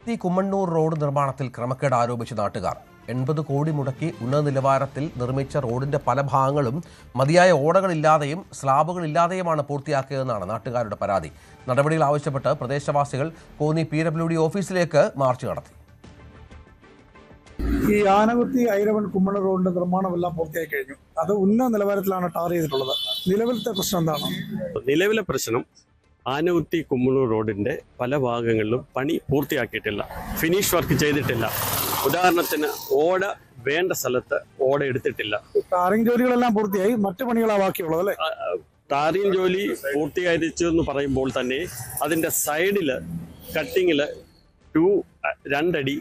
Kummannoor road നിർമ്മാണത്തിൽ ക്രമക്കേട് ആരോപിച്ച് നാട്ടുകാർ 80 കോടി മുടക്കി ഉന്നത നിലവാരത്തിൽ നിർമ്മിച്ച റോഡിന്റെ പല ഭാഗങ്ങളും മതിയായ ഓടകളില്ലാതെയും സ്ലാബുകളില്ലാതെയുമാണ് പൂർത്തിയാക്കിയതെന്നാണ് നാട്ടുകാരുടെ പരാതി. നടപടികൾ ആവശ്യപ്പെട്ട് പ്രദേശവാസികൾ കോന്നി PWD ഓഫീസിലേക്ക് മാർച്ച് നടത്തി. ഈ ആനകുത്തി ഐരവൺ കുമ്മണ്ണൂർ റോഡിന്റെ നിർമ്മാണമെല്ലാം പൂർത്തിയായി കഴിഞ്ഞു. അത് ഉന്നത നിലവാരത്തിലാണ് ടാർ ചെയ്തിട്ടുള്ളത്. നിലവിലത്തെ പ്രശ്നം എന്താണ്? നിലവിലെ പ്രശ്നം ആനകുത്തി കുമ്മണ്ണൂർ റോഡിന്റെ പല ഭാഗങ്ങളിലും പണി പൂർത്തിയാക്കിയിട്ടില്ല, ഫിനിഷ് വർക്ക് ചെയ്തിട്ടില്ല. ഉദാഹരണത്തിന് ഓട വേണ്ട സ്ഥലത്ത് ഓട എടുത്തിട്ടില്ല. ടാറിംഗ് ജോലികളെല്ലാം പൂർത്തിയായി, മറ്റു പണികളാണ് ബാക്കിയുള്ളത് അല്ലേ? ടാറിംഗ് ജോലി പൂർത്തീകരിച്ചു എന്ന് പറയുമ്പോൾ തന്നെ അതിന്റെ സൈഡില് കട്ടിങ്ങില് 2 അടി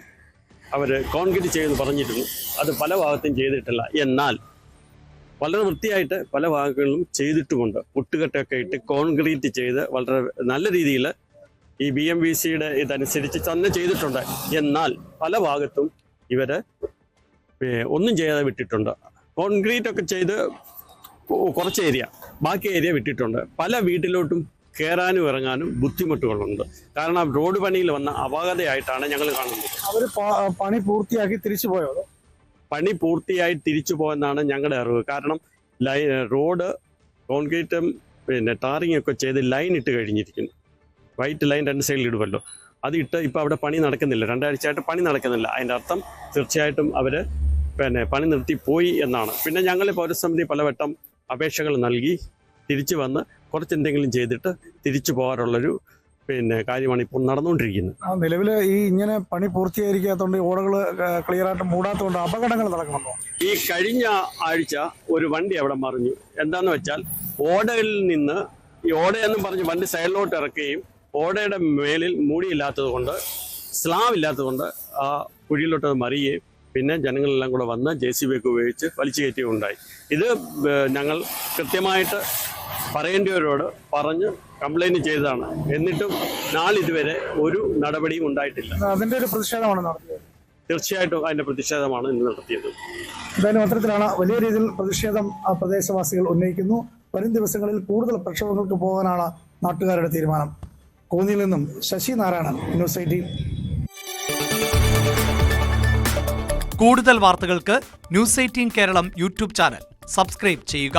അവർ കോൺക്രീറ്റ് ചെയ്യുമെന്ന് പറഞ്ഞിരുന്നു. അത് പല ഭാഗത്തും ചെയ്തിട്ടില്ല. എന്നാൽ വളരെ വൃത്തിയായിട്ട് പല ഭാഗങ്ങളിലും ചെയ്തിട്ടുമുണ്ട്. പുട്ടുകെട്ടൊക്കെ ഇട്ട് കോൺക്രീറ്റ് ചെയ്ത് വളരെ നല്ല രീതിയിൽ ഈ BMVCയുടെ ഇതനുസരിച്ച് തന്നെ ചെയ്തിട്ടുണ്ട്. എന്നാൽ പല ഭാഗത്തും ഇവർ ഒന്നും ചെയ്യാതെ വിട്ടിട്ടുണ്ട്. കോൺക്രീറ്റ് ഒക്കെ ചെയ്ത് കുറച്ച് ഏരിയ, ബാക്കി ഏരിയ വിട്ടിട്ടുണ്ട്. പല വീട്ടിലോട്ടും കയറാനും ഇറങ്ങാനും ബുദ്ധിമുട്ടുകളുണ്ട്. കാരണം റോഡ് പണിയിൽ വന്ന അപാകതയായിട്ടാണ് ഞങ്ങൾ കാണുന്നത്. അവർ പണി പൂർത്തിയാക്കി തിരിച്ചു പോയോ? പണി പൂർത്തിയായി തിരിച്ചു പോയെന്നാണ് ഞങ്ങളുടെ അറിവ്. കാരണം റോഡ് കോൺക്രീറ്റും ടാറിങ് ഒക്കെ ചെയ്ത് ലൈൻ ഇട്ട് കഴിഞ്ഞിരിക്കുന്നു. വൈറ്റ് ലൈൻ 2 സൈഡിൽ ഇടുമല്ലോ, അത് ഇട്ട് ഇപ്പോൾ അവിടെ പണി നടക്കുന്നില്ല. 2 ആഴ്ചയായിട്ട് പണി നടക്കുന്നില്ല. അതിൻ്റെ അർത്ഥം തീർച്ചയായിട്ടും അവർ പണി നിർത്തി പോയി എന്നാണ്. പിന്നെ ഞങ്ങൾ പൗരസമിതി പലവട്ടം അപേക്ഷകൾ നൽകി തിരിച്ചു വന്ന് കുറച്ചെന്തെങ്കിലും ചെയ്തിട്ട് തിരിച്ചു പോകാറുള്ളൊരു കാര്യമാണ് ഇപ്പോൾ നടന്നുകൊണ്ടിരിക്കുന്നത്. നിലവിൽ ഈ ഇങ്ങനെ പണി പൂർത്തീകരിക്കാത്തതുകൊണ്ട് ഓടകൾ ക്ലിയർ ആയിട്ട് മൂടാത്തതുകൊണ്ട് അപകടങ്ങൾ നടക്കുന്നുണ്ടോ? ഈ കഴിഞ്ഞ ആഴ്ച ഒരു വണ്ടി അവിടെ മറിഞ്ഞു. എന്താന്ന് വെച്ചാൽ ഓടയിൽ നിന്ന് ഈ ഓടയെന്നും പറഞ്ഞ് വണ്ടി സൈഡിലോട്ട് ഇറക്കുകയും ഓടയുടെ മേലിൽ മൂടിയില്ലാത്തത് കൊണ്ട്, സ്ലാബ് ഇല്ലാത്തത് കൊണ്ട് ആ കുഴിയിലോട്ട് മറിയുകയും പിന്നെ ജനങ്ങളെല്ലാം കൂടെ വന്ന് JCB ഒക്കെ ഉപയോഗിച്ച് വലിച്ചു കയറ്റുകയും ഉണ്ടായി. ഇത് ഞങ്ങൾ കൃത്യമായിട്ട് പറയേണ്ടവരോട് പറഞ്ഞ് കംപ്ലൈന്റ് ചെയ്തതാണ്. എന്നിട്ടും നാളിതുവരെ ഒരു നടപടിയും ഉണ്ടായിട്ടില്ല. അതിന്റെ ഒരു പ്രതിഷേധമാണ് നടത്തിയത്. തീർച്ചയായിട്ടും അതിന്റെ പ്രതിഷേധമാണ് ഇന്ന് നടത്തിയത്. എന്തായാലും അത്തരത്തിലാണ് വലിയ രീതിയിൽ പ്രതിഷേധം പ്രദേശവാസികൾ ഉന്നയിക്കുന്നു. വരും ദിവസങ്ങളിൽ കൂടുതൽ പ്രക്ഷോഭങ്ങൾക്ക് പോകാനാണ് നാട്ടുകാരുടെ തീരുമാനം. കോന്നിയിൽ നിന്നും ശശി നാരായണൻ, ന്യൂസ് 18. കൂടുതൽ വാർത്തകൾക്ക് news 18 Keralam YouTube channel subscribe ചെയ്യുക.